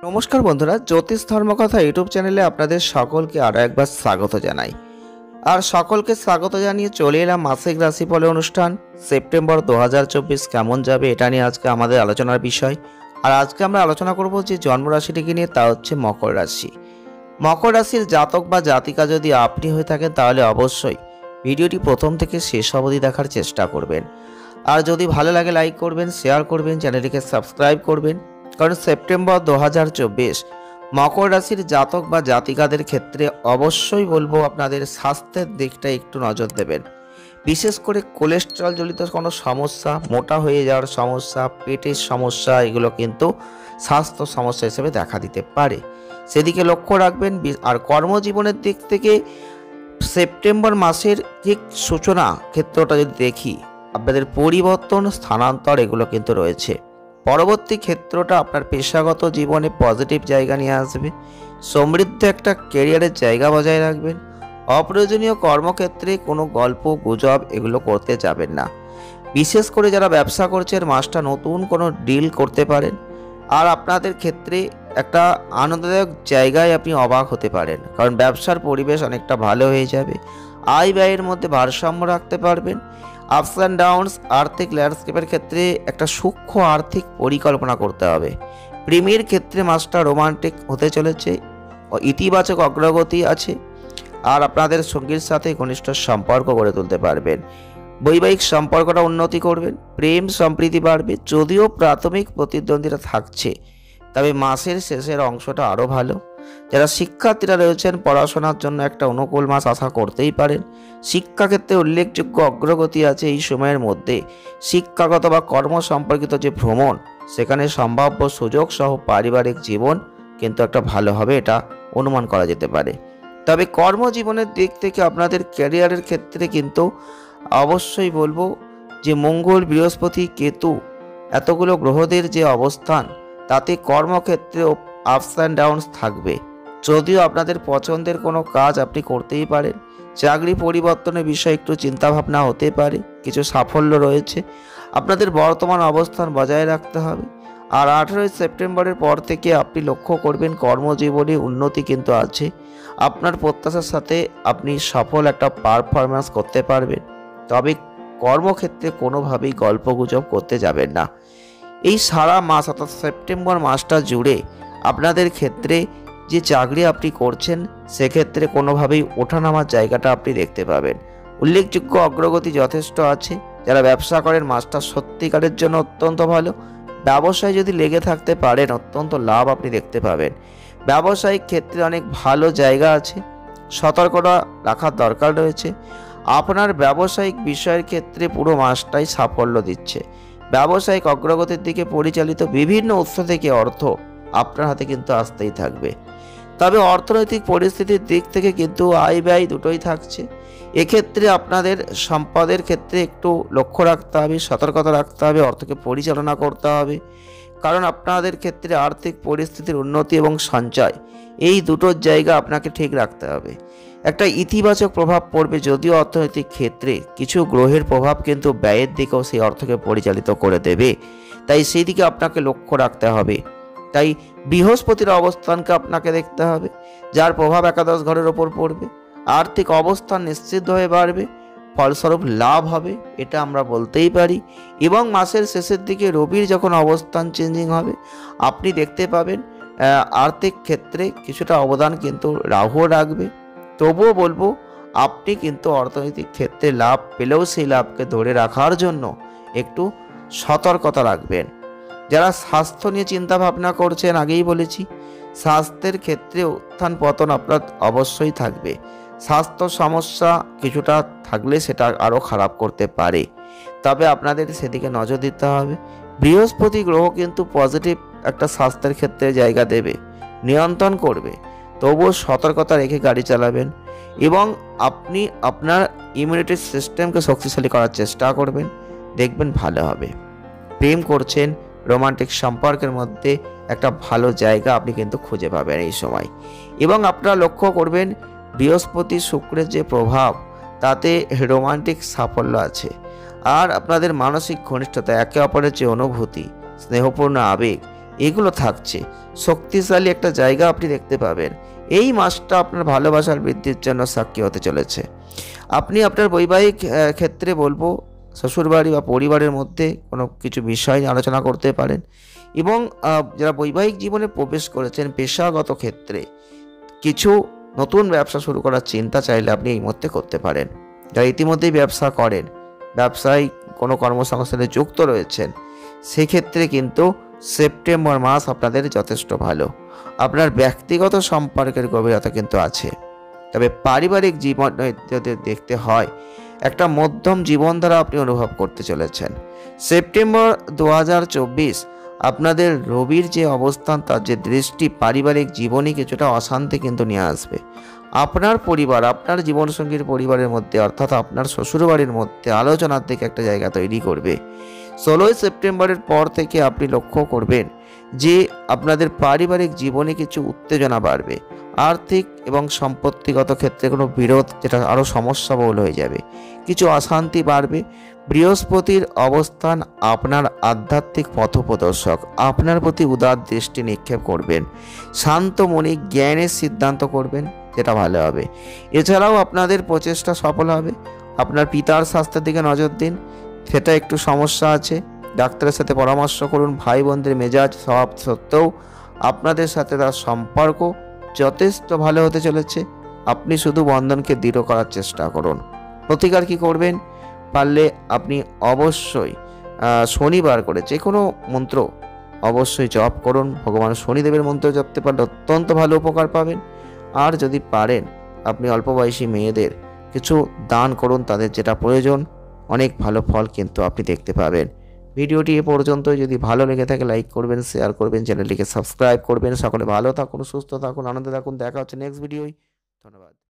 নমস্কার বন্ধুরা, জ্যোতিষ ধর্মকথা ইউটিউব চ্যানেলে আপনাদের সকলকে আরও একবার স্বাগত জানাই। আর সকলকে স্বাগত জানিয়ে চলে এলাম মাসিক রাশিফল অনুষ্ঠান। সেপ্টেম্বর 2024 কেমন যাবে এটা নিয়ে আজকে আমাদের আলোচনার বিষয়। আর আজকে আমরা আলোচনা করব যে জন্মরাশিটিকে নিয়ে, তা হচ্ছে মকর রাশি। মকর রাশির জাতক বা জাতিকা যদি আপনি হয়ে থাকেন তাহলে অবশ্যই ভিডিওটি প্রথম থেকে শেষ অবধি দেখার চেষ্টা করবেন। আর যদি ভালো লাগে লাইক করবেন, শেয়ার করবেন, চ্যানেলটিকে সাবস্ক্রাইব করবেন। কারণ সেপ্টেম্বর 2024 মকর রাশির জাতক বা জাতিকাদের ক্ষেত্রে অবশ্যই বলবো আপনাদের স্বাস্থ্যের দিকটা একটু নজর দেবেন। বিশেষ করে কোলেস্টেরল জনিত কোনো সমস্যা, মোটা হয়ে যাওয়ার সমস্যা, পেটের সমস্যা, এগুলো কিন্তু স্বাস্থ্য সমস্যা হিসেবে দেখা দিতে পারে, সেদিকে লক্ষ্য রাখবেন। আর কর্মজীবনের দিক থেকে সেপ্টেম্বর মাসের ঠিক সূচনা ক্ষেত্রটা যদি দেখি, আপনাদের পরিবর্তন, স্থানান্তর এগুলো কিন্তু রয়েছে। পরবর্তী ক্ষেত্রটা আপনার পেশাগত জীবনে পজিটিভ জায়গা নিয়ে আসবে। সমৃদ্ধ একটা ক্যারিয়ারের জায়গা বজায় রাখবেন। অপ্রয়োজনীয় কর্মক্ষেত্রে কোনো গল্প গুজব এগুলো করতে যাবেন না। বিশেষ করে যারা ব্যবসা করছেন, মাসটা নতুন কোনো ডিল করতে পারেন। আর আপনাদের ক্ষেত্রে একটা আনন্দদায়ক জায়গায় আপনি অবাক হতে পারেন, কারণ ব্যবসার পরিবেশ অনেকটা ভালো হয়ে যাবে। আয় ব্যয়ের মধ্যে ভারসাম্য রাখতে পারবেন। আপস অ্যান্ড ডাউনস, আর্থিক ল্যান্ডস্কেপের ক্ষেত্রে একটা সূক্ষ্ম আর্থিক পরিকল্পনা করতে হবে। প্রেমের ক্ষেত্রে মাসটা রোমান্টিক হতে চলেছে, ইতিবাচক অগ্রগতি আছে। আর আপনাদের সঙ্গীর সাথে ঘনিষ্ঠ সম্পর্ক গড়ে তুলতে পারবেন। বৈবাহিক সম্পর্কটা উন্নতি করবেন, প্রেম সম্প্রীতি বাড়বে। যদিও প্রাথমিক প্রতিদ্বন্দ্বিতা থাকছে, তবে মাসের শেষের অংশটা আরও ভালো। যারা শিক্ষার্থীরা রয়েছেন, পড়াশোনার জন্য একটা অনুকূল মাস আশা করতেই পারেন। শিক্ষাক্ষেত্রে উল্লেখযোগ্য অগ্রগতি আছে এই সময়ের মধ্যে। শিক্ষাগত বা কর্ম সম্পর্কিত যে ভ্রমণ, সেখানে সম্ভাব্য সুযোগ সহ পারিবারিক জীবন কিন্তু একটা ভালো হবে, এটা অনুমান করা যেতে পারে। তবে কর্মজীবনের দিক থেকে আপনাদের ক্যারিয়ারের ক্ষেত্রে কিন্তু অবশ্যই বলবো যে মঙ্গল, বৃহস্পতি, কেতু এতগুলো গ্রহদের যে অবস্থান, তাতে কর্মক্ষেত্রেও আপস অ্যান্ড ডাউনস থাকবে। যদিও আপনাদের পছন্দের কোনো কাজ আপনি করতেই পারেন। চাকরি পরিবর্তনের বিষয়ে একটু চিন্তাভাবনা হতে পারে, কিছু সাফল্য রয়েছে। আপনাদের বর্তমান অবস্থান বজায় রাখতে হবে। আর 18 সেপ্টেম্বরের পর থেকে আপনি লক্ষ্য করবেন কর্মজীবনে উন্নতি কিন্তু আছে। আপনার প্রত্যাশার সাথে আপনি সফল একটা পারফরমেন্স করতে পারবেন। তবে কর্মক্ষেত্রে কোনোভাবেই গল্পগুজব করতে যাবেন না। এই সারা মাস অর্থাৎ সেপ্টেম্বর মাসটা জুড়ে আপনাদের ক্ষেত্রে যে চাকরি আপনি করছেন, সেক্ষেত্রে কোনোভাবেই ওঠানামার জায়গাটা আপনি দেখতে পাবেন। উল্লেখযোগ্য অগ্রগতি যথেষ্ট আছে। যারা ব্যবসা করেন, মাসটা সত্যিকারের জন্য অত্যন্ত ভালো। ব্যবসায় যদি লেগে থাকতে পারেন, অত্যন্ত লাভ আপনি দেখতে পাবেন। ব্যবসায়িক ক্ষেত্রে অনেক ভালো জায়গা আছে, সতর্কতা রাখার দরকার রয়েছে। আপনার ব্যবসায়িক বিষয়ের ক্ষেত্রে পুরো মাসটাই সাফল্য দিচ্ছে। ব্যবসায়িক অগ্রগতির দিকে পরিচালিত বিভিন্ন উৎস থেকে অর্থ আপনার হাতে কিন্তু আসতেই থাকবে। তবে অর্থনৈতিক পরিস্থিতির দিক থেকে কিন্তু আয় ব্যয় দুটোই থাকছে। এক্ষেত্রে আপনাদের সম্পদের ক্ষেত্রে একটু লক্ষ্য রাখতে হবে, সতর্কতা রাখতে হবে, অর্থকে পরিচালনা করতে হবে। কারণ আপনাদের ক্ষেত্রে আর্থিক পরিস্থিতির উন্নতি এবং সঞ্চয়, এই দুটোর জায়গা আপনাকে ঠিক রাখতে হবে। একটা ইতিবাচক প্রভাব পড়বে, যদিও অর্থনৈতিক ক্ষেত্রে কিছু গ্রহের প্রভাব কিন্তু ব্যয়ের দিকেও সেই অর্থকে পরিচালিত করে দেবে। তাই সেই দিকে আপনাকে লক্ষ্য রাখতে হবে। তাই বৃহস্পতির অবস্থানকে আপনাকে দেখতে হবে, যার প্রভাব একাদশ ঘরের ওপর পড়বে। আর্থিক অবস্থান নিশ্চিত হয়ে বাড়বে, ফলস্বরূপ লাভ হবে, এটা আমরা বলতেই পারি। এবং মাসের শেষের দিকে রবির যখন অবস্থান চেঞ্জিং হবে, আপনি দেখতে পাবেন আর্থিক ক্ষেত্রে কিছুটা অবদান কিন্তু রাহুও রাখবে। তবুও বলবো আপনি কিন্তু অর্থনৈতিক ক্ষেত্রে লাভ পেলেও সেই লাভকে ধরে রাখার জন্য একটু সতর্কতা রাখবেন। যারা স্বাস্থ্য নিয়ে চিন্তা ভাবনা করছেন, আগেই বলেছি, স্বাস্থ্যের ক্ষেত্রে উত্থান পতন আপনার অবশ্যই থাকবে। স্বাস্থ্য সমস্যা কিছুটা থাকলে সেটা আরও খারাপ করতে পারে, তবে আপনাদের সেদিকে নজর দিতে হবে। বৃহস্পতি গ্রহ কিন্তু পজিটিভ একটা স্বাস্থ্যের ক্ষেত্রে জায়গা দেবে, নিয়ন্ত্রণ করবে। তবুও সতর্কতা রেখে গাড়ি চালাবেন এবং আপনি আপনার ইমিউনিটি সিস্টেমকে শক্তিশালী করার চেষ্টা করবেন, দেখবেন ভালো হবে। প্রেম করছেন, রোমান্টিক সম্পর্কের মধ্যে একটা ভালো জায়গা আপনি কিন্তু খুঁজে পাবেন এই সময়। এবং আপনারা লক্ষ্য করবেন বৃহস্পতি শুক্রের যে প্রভাব, তাতে রোমান্টিক সাফল্য আছে। আর আপনাদের মানসিক ঘনিষ্ঠতা, একে অপরের যে অনুভূতি, স্নেহপূর্ণ আবেগ, এগুলো থাকছে। শক্তিশালী একটা জায়গা আপনি দেখতে পাবেন। এই মাসটা আপনার ভালোবাসার বৃদ্ধির জন্য সাক্ষী হতে চলেছে। আপনি আপনার বৈবাহিক ক্ষেত্রে বলবো শ্বশুরবাড়ি বা পরিবারের মধ্যে কোনো কিছু বিষয় নিয়ে আলোচনা করতে পারেন এবং যারা বৈবাহিক জীবনে প্রবেশ করেছেন পেশাগত ক্ষেত্রে কিছু নতুন ব্যবসা শুরু করার চিন্তা চাইলে আপনি এই মুহূর্তে করতে পারেন। যারা ইতিমধ্যেই ব্যবসা করেন, ব্যবসায় কোনো কর্মসংস্থানে যুক্ত রয়েছেন, সেক্ষেত্রে কিন্তু সেপ্টেম্বর মাস আপনাদের যথেষ্ট ভালো। আপনার ব্যক্তিগত সম্পর্কের গভীরতা কিন্তু আছে, তবে পারিবারিক জীবন যদি দেখতে হয় একটা মধ্যম জীবনধারা আপনি অনুভব করতে চলেছেন। সেপ্টেম্বর 2024 আপনাদের রবির যে অবস্থান, তার যে দৃষ্টি পারিবারিক জীবনে কিছুটা অশান্তি কিন্তু নিয়ে আসবে। আপনার পরিবার, আপনার জীবনসঙ্গীর পরিবারের মধ্যে অর্থাৎ আপনার শ্বশুরবাড়ির মধ্যে আলোচনার দিকে একটা জায়গা তৈরি করবে। 16ই সেপ্টেম্বরের পর থেকে আপনি লক্ষ্য করবেন যে আপনাদের পারিবারিক জীবনে কিছু উত্তেজনা বাড়বে। আর্থিক এবং সম্পত্তিগত ক্ষেত্রে কোনো বিরোধ যেটা আরও সমস্যাবহুল হয়ে যাবে, কিছু অশান্তি বাড়বে। বৃহস্পতির অবস্থান আপনার আধ্যাত্মিক পথপ্রদর্শক, আপনার প্রতি উদার দৃষ্টি নিক্ষেপ করবেন। শান্ত মনে জ্ঞানের সিদ্ধান্ত করবেন, যেটা ভালো হবে। এছাড়াও আপনাদের প্রচেষ্টা সফল হবে। আপনার পিতার স্বাস্থ্যের দিকে নজর দিন, সেটা একটু সমস্যা আছে, ডাক্তারের সাথে পরামর্শ করুন। ভাই বোনদের মেজাজ স্বভাব সত্ত্বেও আপনাদের সাথে তার সম্পর্ক যথেষ্ট ভালো হতে চলেছে। আপনি শুধু বন্ধনকে দৃঢ় করার চেষ্টা করুন। প্রতিকার কি করবেন? পারলে আপনি অবশ্যই শনিবার করে যে কোনো মন্ত্র অবশ্যই জপ করুন। ভগবান শনিদেবের মন্ত্র জপতে পারলে অত্যন্ত ভালো উপকার পাবেন। আর যদি পারেন আপনি অল্প বয়সী মেয়েদের কিছু দান করুন, তাদের যেটা প্রয়োজন, অনেক ভালো ফল কিন্তু আপনি দেখতে পাবেন। ভিডিওটি এ পর্যন্ত যদি ভালো লেগে থাকে লাইক করবেন, শেয়ার করবেন, চ্যানেলটিকে সাবস্ক্রাইব করবেন। সকলে ভালো থাকুন, সুস্থ থাকুন, আনন্দে থাকুন। দেখা হচ্ছে নেক্সট ভিডিওয়। ধন্যবাদ।